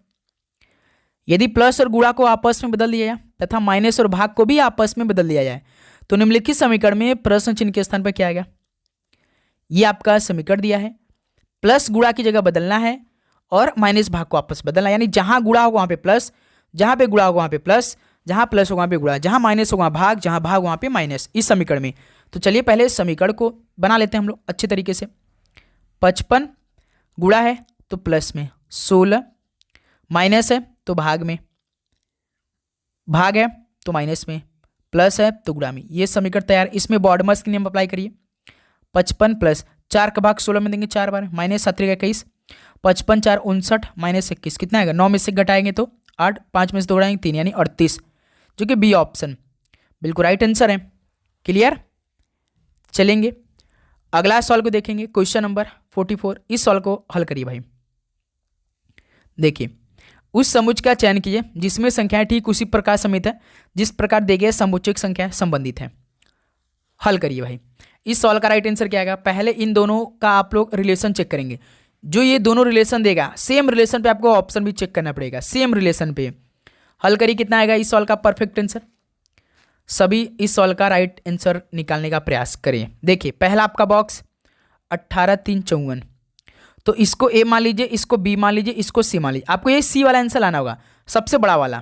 यदि प्लस और गुणा को आपस में बदल दिया जाए तथा माइनस और भाग को भी आपस में बदल दिया जाए तो निम्नलिखित समीकरण में प्रश्न चिन्ह के स्थान पर क्या आएगा। ये आपका समीकरण दिया है, प्लस गुणा की जगह बदलना है और माइनस भाग को आपस बदलना, यानी जहां गुणा होगा वहां पे प्लस, जहां पे गुणा होगा वहां पे प्लस, जहां प्लस होगा वहां पे गुणा, जहां माइनस होगा भाग, जहां भाग वहां पे माइनस, इस समीकरण में। तो चलिए पहले समीकरण को बना लेते हैं हम लोग अच्छे तरीके से। 55 गुणा है तो प्लस में, 16 माइनस है तो भाग में, भाग है तो माइनस में, प्लस है तो गुणा में, ये समीकरण तैयार। इसमें बॉडमस के नियम अप्लाई करिए। 55 प्लस 4 का भाग 16 में देंगे 4 बार, माइनस 7 21, 55 4 59 माइनस 21 कितना आएगा, 9 में से घटाएंगे तो 8, 5 में से 2 घटाएंगे 3 यानी 38, जो कि बी ऑप्शन बिल्कुल राइट आंसर है। क्लियर। चलेंगे अगला सवाल को देखेंगे, क्वेश्चन नंबर 44। इस सवाल को हल करिए भाई। देखिए, उस समुच्चय का चयन कीजिए जिसमें संख्याएं ठीक उसी प्रकार समित है जिस प्रकार दी गई समुच्चय संख्या संबंधित है। हल करिए भाई। इस सवाल का राइट आंसर क्या आएगा, पहले इन दोनों का आप लोग रिलेशन चेक करेंगे। जो ये दोनों रिलेशन देगा सेम रिलेशन पे आपको ऑप्शन भी चेक करना पड़ेगा, सेम रिलेशन पे। हल करिए, कितना आएगा इस सवाल का परफेक्ट आंसर। सभी इस सवाल का राइट आंसर निकालने का प्रयास करें। देखिए पहला आपका बॉक्स 18 3 54, तो इसको ए मान लीजिए, इसको बी मान लीजिए, इसको सी मान लीजिए। आपको ये सी वाला आंसर लाना होगा, सबसे बड़ा वाला।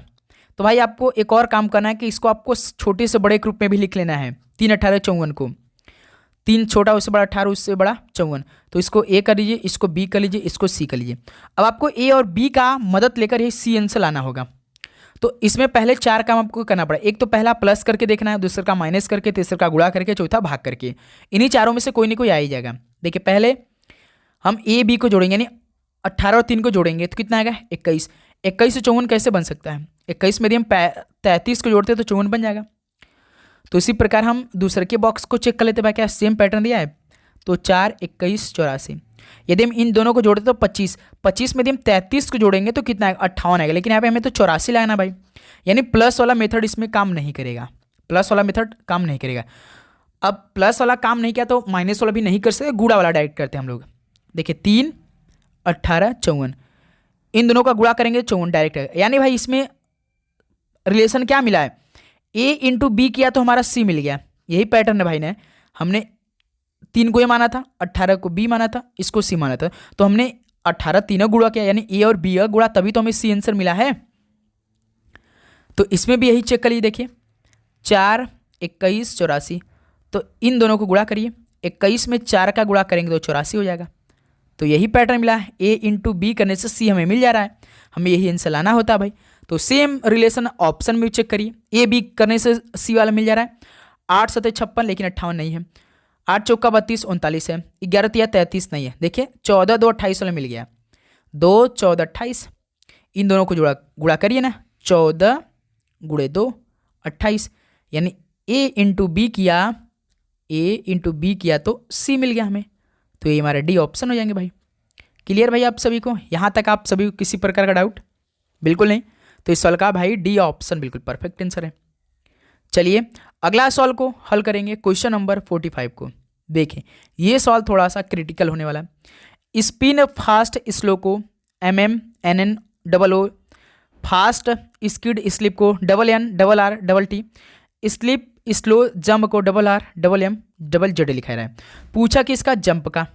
तो भाई आपको एक और काम करना है कि इसको आपको छोटे से बड़े ग्रुप में भी लिख लेना है। 3 18 54 को, 3 छोटा उससे बड़ा 18 उससे बड़ा 54, तो इसको ए कर लीजिए, इसको बी कर लीजिए, इसको सी कर लीजिए। अब आपको ए और बी का मदद लेकर ये सी आंसर लाना होगा। तो इसमें पहले 4 काम आपको करना पड़ा। एक तो पहला प्लस करके देखना है, दूसरा का माइनस करके, तीसरा का गुणा करके, चौथा भाग करके। इन्हीं चारों में से कोई ना कोई आ ही जाएगा। देखिए पहले हम ए बी को जोड़ेंगे, यानी 18 और 3 को जोड़ेंगे तो कितना आएगा 21। 21 से 54 कैसे बन सकता है, 21 में यदि हम 33 को जोड़ते हैं तो 54 बन जाएगा। तो इसी प्रकार हम दूसरे के बॉक्स को चेक कर लेते हैं, क्या सेम पैटर्न दिया है। तो 4 21 84, यदि हम इन दोनों को जोड़ते तो 25, 25 में यदि हम 33 को जोड़ेंगे तो कितना आएगा 58 आएगा। लेकिन यहाँ पे हमें तो 84 लगाना भाई, यानी प्लस वाला मेथड इसमें काम नहीं करेगा, प्लस वाला मेथड काम नहीं करेगा। अब प्लस वाला काम नहीं किया तो माइनस वाला भी नहीं कर सकते, गुणा वाला डायरेक्ट करते हैं हम लोग। देखिए 3 18 54, इन दोनों का गुणा करेंगे 54 डायरेक्ट है। यानी भाई इसमें रिलेशन क्या मिला है, ए इंटू बी किया तो हमारा सी मिल गया। यही पैटर्न है भाई, ने हमने 3 को ए माना था, 18 को बी माना था, इसको सी माना था, तो हमने 18 तीनों गुणा किया, यानी ए और बी का गुणा, तभी तो हमें सी आंसर मिला है। तो इसमें भी यही चेक करिए। देखिए 4 21 84, तो इन दोनों को गुणा करिए, 21 में 4 का गुणा करेंगे तो 84 हो जाएगा। तो यही पैटर्न मिला है, ए इंटू बी करने से सी हमें मिल जा रहा है, हमें यही आंसर लाना होता है भाई। तो सेम रिलेशन ऑप्शन में भी चेक करिए, ए बी करने से सी वाला मिल जा रहा है। 8 7 56, लेकिन 58 नहीं है। 8 चौका 32 39 है। 11 3 33 नहीं है। देखिए 14 2 28 वाला मिल गया, 2 14 28, इन दोनों को गुणा करिए ना, 14 गुणे 2 28, यानी ए इंटू बी किया, ए इंटू बी किया तो सी मिल गया हमें। तो ये हमारे डी ऑप्शन हो जाएंगे भाई। क्लियर भाई आप सभी को, यहाँ तक आप सभी को किसी प्रकार का डाउट बिल्कुल नहीं। तो इस सवाल का भाई डी ऑप्शन बिल्कुल परफेक्ट आंसर है। चलिए अगला सवाल को हल करेंगे, क्वेश्चन नंबर 45 को। देखें ये सवाल थोड़ा सा क्रिटिकल होने वाला है। स्पिन फास्ट स्लो को MM NN OO, fast skid slip को NN RRT, slip slow jump को RRM ZZ लिखा रहा है। पूछा कि इसका जंप का,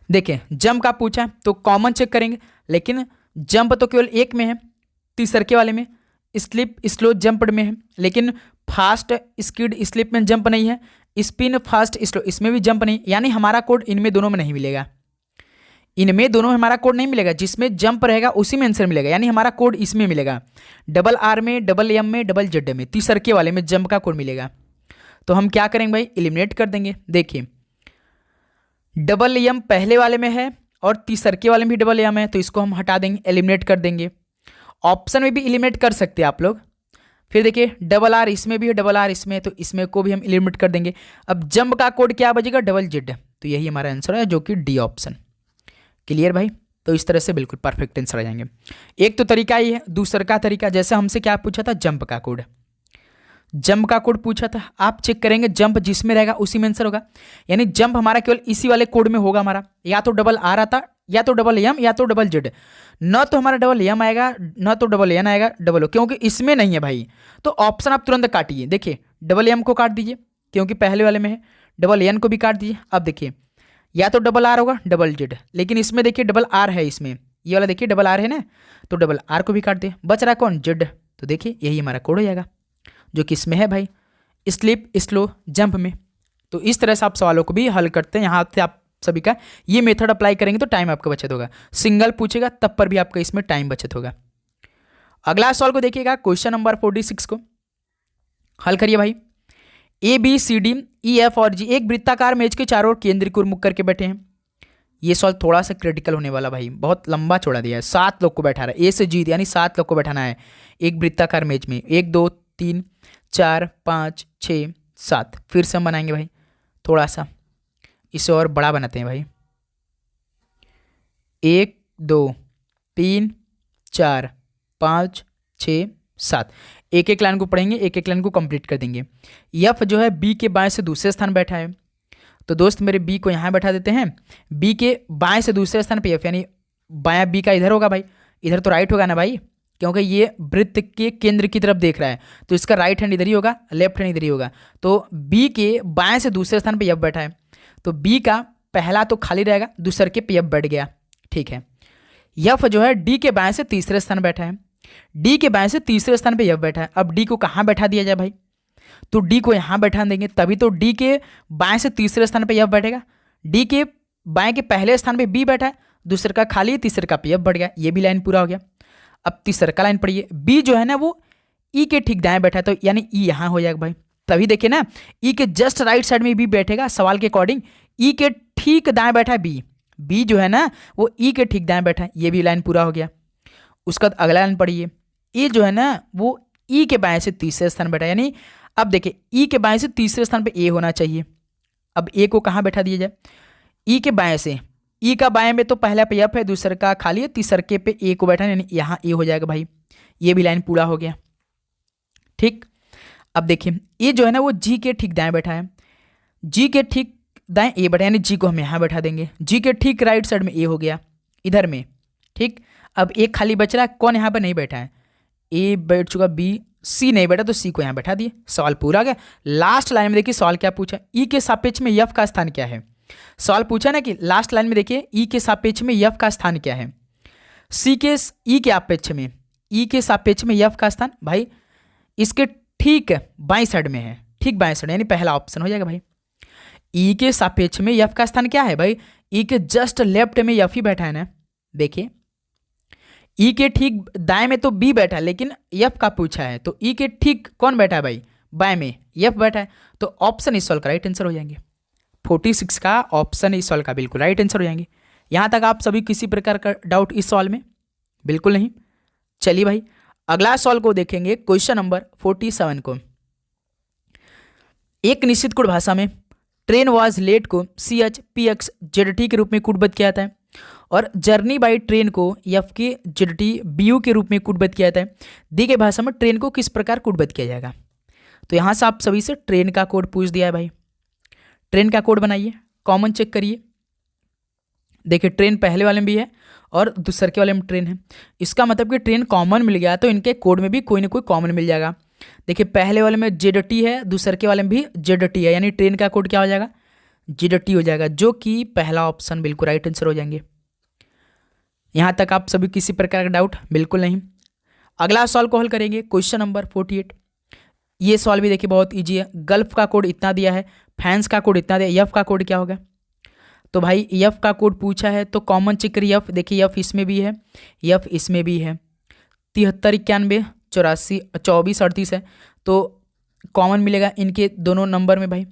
देखें जंप का पूछा तो कॉमन चेक करेंगे, लेकिन जंप तो केवल एक में है, तीसरे वाले में, स्लिप स्लो जंप में है, लेकिन फास्ट स्किड स्लिप में जंप नहीं है, स्पिन फास्ट स्लो इसमें भी जंप नहीं, यानी हमारा कोड इनमें दोनों में नहीं मिलेगा। इनमें दोनों में हमारा कोड नहीं मिलेगा, जिसमें जंप रहेगा उसी में आंसर मिलेगा, यानी हमारा कोड इसमें मिलेगा, RR में, MM में, ZZ में, तीसरे वाले में जंप का कोड मिलेगा। तो हम क्या करेंगे भाई, एलिमिनेट कर देंगे। देखिए MM पहले वाले में है और तीसरे वाले में भी MM है, तो इसको हम हटा देंगे, एलिमिनेट कर देंगे। ऑप्शन में भी एलिमिनेट कर सकते हैं आप लोग, फिर देखिए डबल आर इसमें भी है, डबल आर इसमें है, तो इसमें को भी हम एलिमिनेट कर देंगे। अब जंप का कोड क्या बजेगा, डबल जेड, तो यही हमारा आंसर है जो कि डी ऑप्शन। क्लियर भाई, तो इस तरह से बिल्कुल परफेक्ट आंसर आ जाएंगे। एक तो तरीका ये है, दूसरा का तरीका जैसे हमसे क्या पूछा था, जंप का कोड, जंप का कोड पूछा था, आप चेक करेंगे जंप जिसमें रहेगा उसी में आंसर होगा। यानी जंप हमारा केवल इसी वाले कोड में होगा हमारा, या तो डबल आर आता, या तो डबल एम, या तो डबल जेड। न तो हमारा डबल एम आएगा, न तो डबल एन आएगा, डबल ओ, क्योंकि इसमें नहीं है भाई। तो ऑप्शन आप तुरंत काटिए, देखिए डबल एम को काट दीजिए क्योंकि पहले वाले में है, डबल एन को भी काट दीजिए। अब देखिए या तो डबल आर होगा, डबल जेड, लेकिन इसमें देखिए डबल आर है, इसमें ये वाला देखिए डबल आर है ना, तो डबल आर को भी काट दिए, बच रहा कौन, जेड। तो देखिए यही हमारा कोड हो जाएगा जो कि इसमें है भाई, स्लिप स्लो जंप में। तो इस तरह से आप सवालों को भी हल करते हैं। यहाँ से आप सभी का ये मेथड अप्लाई करेंगे तो टाइम आपका बचत होगा। सिंगल पूछेगा तब पर भी आपका इसमें टाइम बचत होगा। अगला सवाल को देखिएगा, क्वेश्चन नंबर 46 को हल करिए भाई। A B C D E F और जी एक वृत्ताकार मेज के चारों ओर केंद्र की ओर मुख करके बैठे हैं। ये सवाल थोड़ा सा क्रिटिकल होने वाला भाई, बहुत लंबा चौड़ा दिया है। 7 लोग को बैठा रहा है, ए से जी यानी 7 लोग को बैठाना है एक वृत्ताकार मेज में। 1 2 3 4 5 6 7। फिर से हम बनाएंगे भाई, थोड़ा सा इसे और बड़ा बनाते हैं भाई। 1 2 3 4 5 6 7। एक एक लाइन को पढ़ेंगे, एक एक लाइन को कंप्लीट कर देंगे। यफ जो है बी के बाएं से दूसरे स्थान बैठा है, तो दोस्त मेरे बी को यहाँ बैठा देते हैं। बी के बाएं से दूसरे स्थान पे यफ, यानी बायां बी का इधर होगा भाई, इधर तो राइट होगा ना भाई, क्योंकि ये वृत्त के केंद्र की तरफ देख रहा है, तो इसका राइट हैंड इधर ही होगा, लेफ्ट हैंड इधर ही होगा। तो बी के बाएं से दूसरे स्थान पे यफ बैठा है, तो बी का पहला तो खाली रहेगा, दूसरे के पे यफ बैठ गया, ठीक है। यफ जो है डी के बाएं से तीसरे स्थान बैठा है, डी के बाएं से तीसरे स्थान पे यफ बैठा है। अब डी को कहाँ बैठा दिया जाए भाई, तो डी को यहाँ बैठा देंगे, तभी तो डी के बाएं से तीसरे स्थान पे यफ बैठेगा। डी के बाएं के पहले स्थान पे बी बैठा है, दूसरे का खाली है, तीसरे का पे यफ बढ़ गया, ये भी लाइन पूरा हो गया। अब तीसरा का लाइन पढ़िए, बी जो है ना वो ई के ठीक दाएं बैठा है, तो यानी ई यहाँ हो जाएगा भाई। तभी देखिए ना, ई के जस्ट राइट साइड में बी बैठेगा, सवाल के अकॉर्डिंग ई के ठीक दाएं बैठा है बी, बी जो है ना वो ई के ठीक दाएं बैठा है, ये भी लाइन पूरा हो गया। उसका अगला लाइन पढ़िए, ए जो है ना वो ई के बाएं से तीसरे स्थान बैठा है, यानी अब देखिए ई के बाएं से तीसरे स्थान पे ए होना चाहिए। अब ए को कहाँ बैठा दिया जाए, ई के बाएं से, ई का बाएं में तो पहला पे एफ है, दूसरे का खाली है, तीसरे पे ए को बैठा है, यानी यहाँ ए हो जाएगा भाई, ये भी लाइन पूरा हो गया, ठीक। अब देखिए ए जो है ना वो जी के ठीक दाएं बैठा है, जी के ठीक दाएं ए बैठा है, यानी जी को हम यहाँ बैठा देंगे। जी के ठीक राइट साइड में ए हो गया इधर में, ठीक। अब एक खाली बच रहा है, कौन यहाँ पर नहीं बैठा है, ए बैठ चुका, बी, सी नहीं बैठा, तो सी को यहाँ बैठा दिए, सवाल पूरा हो गया। लास्ट लाइन में देखिए सवाल क्या पूछा, ई के सापेक्ष में यफ का स्थान क्या है। सवाल पूछा ना कि लास्ट लाइन में देखिए ई के सापेक्ष में यफ का स्थान क्या है। सी के ई के सापेक्ष में, ई के सापेक्ष में यफ का स्थान भाई इसके ठीक बाएं साइड में है, ठीक बाएं साइड, यानी पहला ऑप्शन हो जाएगा भाई। ई के सापेक्ष में यफ का स्थान क्या है भाई, ई के जस्ट लेफ्ट में यफ ही बैठा है ना, देखिए ई के ठीक दाएं में तो बी बैठा है, लेकिन यफ का पूछा है, तो ई के ठीक कौन बैठा है भाई, बाएं में यफ बैठा है, तो ऑप्शन इस सवाल का राइट आंसर हो जाएंगे। 46 का ऑप्शन इस सवाल का बिल्कुल राइट आंसर हो जाएंगे। यहाँ तक आप सभी किसी प्रकार का डाउट इस सवाल में, बिल्कुल नहीं। चलिए भाई अगला सवाल को देखेंगे, क्वेश्चन नंबर 47 को। एक निश्चित कोड भाषा में ट्रेन वाज लेट को CH PX ZT के रूप में कोडबद्ध किया जाता है, और जर्नी बाई ट्रेन को FK ZT BU के रूप में कोडबद्ध किया जाता है। दी गई भाषा में ट्रेन को किस प्रकार कोडबद्ध किया जाएगा। तो यहाँ से आप सभी से ट्रेन का कोड पूछ दिया है भाई, ट्रेन का कोड बनाइए, कॉमन चेक करिए। देखिए ट्रेन पहले वाले में भी है और दूसरे के वाले में ट्रेन है, इसका मतलब कि ट्रेन कॉमन मिल गया तो इनके कोड में भी कोई ना कोई कॉमन मिल जाएगा। देखिए पहले वाले में ZT है, दूसरे के वाले में भी ZT है, यानी ट्रेन का कोड क्या हो जाएगा, ZT हो जाएगा, जो कि पहला ऑप्शन बिल्कुल राइट आंसर हो जाएंगे। यहाँ तक आप सभी किसी प्रकार का डाउट बिल्कुल नहीं। अगला सवाल को हल करेंगे, क्वेश्चन नंबर 48। ये सवाल भी देखिए बहुत ईजी है। गल्फ का कोड इतना दिया है, फैंस का कोड इतना दिया, यफ का कोड क्या होगा। तो भाई यफ का कोड पूछा है तो कॉमन चेक करिए, यफ देखिए यफ इसमें भी है, यफ इसमें भी है, 73 91 84 24 38 है, तो कॉमन मिलेगा इनके दोनों नंबर में भाई।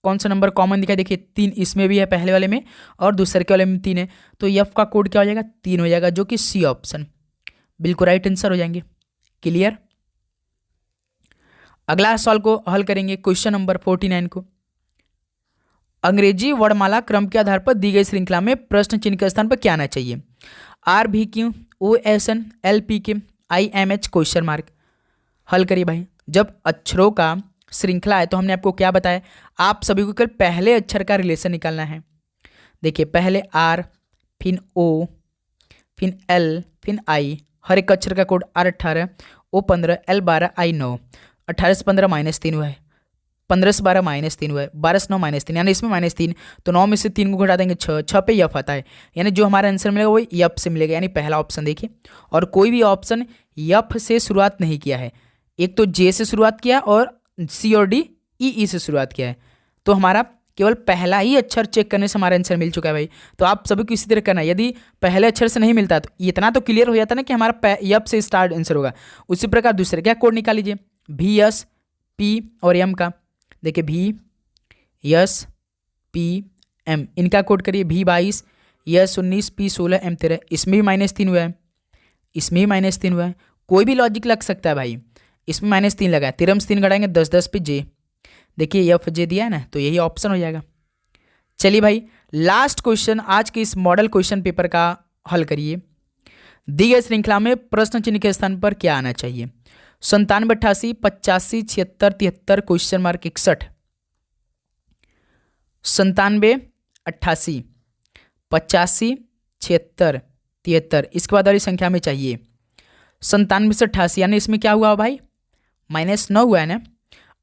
कौन सा नंबर कॉमन दिखा, देखिए 3 इसमें भी है पहले वाले में और दूसरे के वाले में 3 है, तो यफ का कोड क्या हो जाएगा 3 हो जाएगा, जो कि सी ऑप्शन बिल्कुल राइट आंसर हो जाएंगे। क्लियर। अगला सवाल को हल करेंगे, क्वेश्चन नंबर 49 को। अंग्रेजी वर्णमाला क्रम के आधार पर दी गई श्रृंखला में प्रश्न चिन्ह के स्थान पर क्या आना चाहिए? RVQ, OSN, LPK, IMH question mark. हल करिए भाई। जब अक्षरों का श्रृंखला है तो हमने आपको क्या बताया, आप सभी को केवल पहले अक्षर का रिलेशन निकालना है। देखिए पहले R, फिर O, फिर L, फिर I, हर एक अक्षर का code R18, O15, L12, I9। 18 से 15 -3 हुआ है, 15 से 12 -3 हुआ है, 12 से 9 -3, यानी इसमें -3, तो 9 में से 3 को घटा देंगे 6, 6 पे यफ आता है, यानी जो हमारा आंसर मिलेगा वो यफ से मिलेगा, यानी पहला ऑप्शन देखिए। और कोई भी ऑप्शन यफ से शुरुआत नहीं किया है, एक तो जे से शुरुआत किया और सी और डी ई से शुरुआत किया है, तो हमारा केवल पहला ही अक्षर चेक करने से हमारा आंसर मिल चुका है भाई। तो आप सभी को इसी तरह करना है, यदि पहले अक्षर से नहीं मिलता तो इतना तो क्लियर हो जाता ना कि हमारा यफ से स्टार्ट आंसर होगा। उसी प्रकार दूसरे क्या कोड निकाल लीजिए, VS, P और M का। देखिए VS, P, M, इनका कोड करिए, V22, S 19, P 16, M 13। इसमें भी -3 हुआ है, इसमें भी -3 हुआ है, कोई भी लॉजिक लग सकता है भाई। इसमें -3 लगा है, 13 से 3 घटाएंगे 10, 10 पे J। देखिए एफ जे दिया है ना, तो यही ऑप्शन हो जाएगा। चलिए भाई लास्ट क्वेश्चन आज के इस मॉडल क्वेश्चन पेपर का हल करिए। दी गई श्रृंखला में प्रश्न चिन्ह के स्थान पर क्या आना चाहिए? 97, 88, 85, 76, 73 क्वेश्चन मार्क 61। 97, 88, 85, 76, 73, इसके बाद वाली संख्या में चाहिए 97 से 88, यानी इसमें क्या हुआ भाई, -9 हुआ है ना।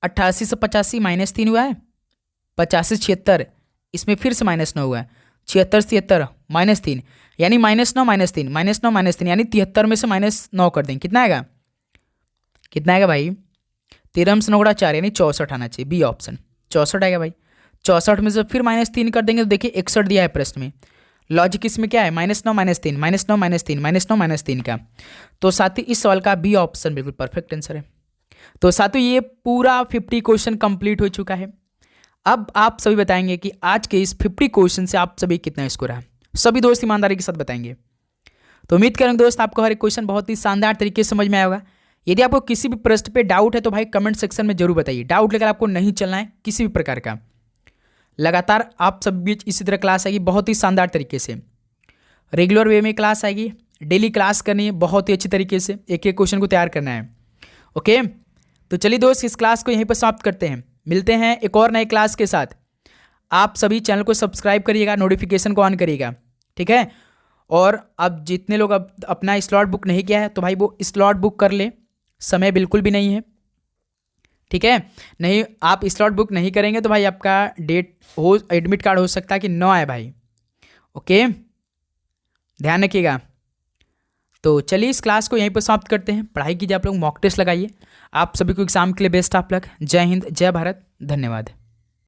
88 से 85 -3 हुआ है, 85 से 76 इसमें फिर से -9 हुआ है, 76 से 73 -3, यानी -9 -3 -9 -3, यानी 73 में से -9 कर देंगे, कितना आएगा, कितना आएगा भाई, 13 से 9 गुणा 4, यानी 64 आना चाहिए, बी ऑप्शन 64 आएगा भाई। 64 में से फिर -3 कर देंगे तो देखिए 61 दिया है प्रश्न में। लॉजिक इसमें क्या है, -9 -3 -9 -3 -9 -3 का, तो साथ ही इस सवाल का बी ऑप्शन बिल्कुल परफेक्ट आंसर है। तो साथियों ये पूरा 50 क्वेश्चन कंप्लीट हो चुका है। अब आप सभी बताएंगे कि आज के इस 50 क्वेश्चन से आप सभी कितना स्कोर है, सभी दोस्त ईमानदारी के साथ बताएंगे। तो उम्मीद करेंगे दोस्त आपको हर एक क्वेश्चन बहुत ही शानदार तरीके से समझ में आया होगा। यदि आपको किसी भी प्रश्न पे डाउट है तो भाई कमेंट सेक्शन में जरूर बताइए। डाउट लेकर आपको नहीं चलना है किसी भी प्रकार का, लगातार आप सब बीच इसी तरह क्लास आएगी बहुत ही शानदार तरीके से, रेगुलर वे में क्लास आएगी, डेली क्लास करनी है बहुत ही अच्छी तरीके से, एक एक क्वेश्चन को तैयार करना है। ओके, तो चलिए दोस्त इस क्लास को यहीं पर समाप्त करते हैं, मिलते हैं एक और नए क्लास के साथ। आप सभी चैनल को सब्सक्राइब करिएगा, नोटिफिकेशन को ऑन करिएगा, ठीक है। और अब जितने लोग अब अपना स्लॉट बुक नहीं किया है तो भाई वो स्लॉट बुक कर ले, समय बिल्कुल भी नहीं है, ठीक है। नहीं आप स्लॉट बुक नहीं करेंगे तो भाई आपका डेट हो एडमिट कार्ड हो सकता है कि ना आए भाई, ओके, ध्यान रखिएगा। तो चलिए इस क्लास को यहीं पर समाप्त करते हैं। पढ़ाई कीजिए, आप लोग मॉक टेस्ट लगाइए। आप सभी को एग्जाम के लिए बेस्ट ऑफ लक। जय हिंद, जय भारत, धन्यवाद।